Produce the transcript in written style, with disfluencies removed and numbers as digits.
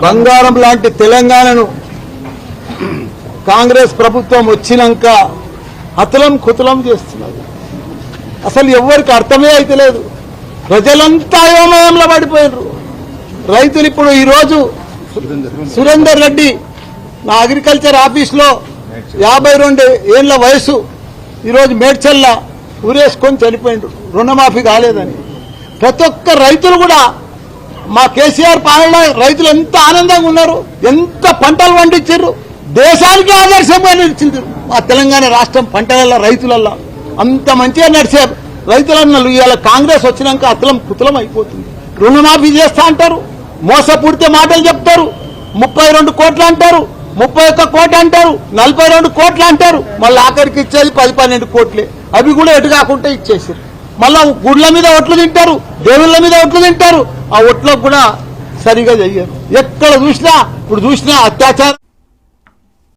బంగారం లాంటి తెలంగాణను కాంగ్రెస్ ప్రభుత్వం వచ్చినాక అతలం కుతలం చేస్తున్నది. అసలు ఎవరికి అర్థమే అయితే లేదు. ప్రజలంతా అయోమయంలో పడిపోయారు. రైతులు ఇప్పుడు ఈరోజు సురేందర్ రెడ్డి నా అగ్రికల్చర్ ఆఫీస్లో 52 ఏళ్ల వయసు ఈరోజు మేడ్చల్ల ఊరేసుకొని చనిపోయిండు, రుణమాఫీ కాలేదని. ప్రతి ఒక్క రైతులు కూడా మా కేసీఆర్ పాలన రైతులు ఎంత ఆనందంగా ఉన్నారు, ఎంత పంటలు పండించారు, దేశానికి ఆదర్శంగా నిలిచింది మా తెలంగాణ రాష్ట్రం. పంటలల్లో రైతులల్లో అంత మంచిగా నడిచే రైతులన్నలు ఇవాళ కాంగ్రెస్ వచ్చినాక అతలం కుతలం అయిపోతుంది. రుణమాఫీ చేస్తా అంటారు, మోసపూడితే మాటలు చెప్తారు, 32 కోట్లు అంటారు, 31 కోట్లు అంటారు, 42 కోట్లు అంటారు. మళ్ళీ ఆఖరికి ఇచ్చేది 10-12 కోట్లే. అవి కూడా ఎటు కాకుండా ఇచ్చేసారు. మళ్ళా గుడ్ల మీద ఒట్లు తింటారు, దేవుళ్ళ మీద ఒట్లు తింటారు. ఆ ఒట్లకు కూడా సరిగా చెయ్యరు. ఎక్కడ చూసినా ఇప్పుడు చూసినా అత్యాచారం.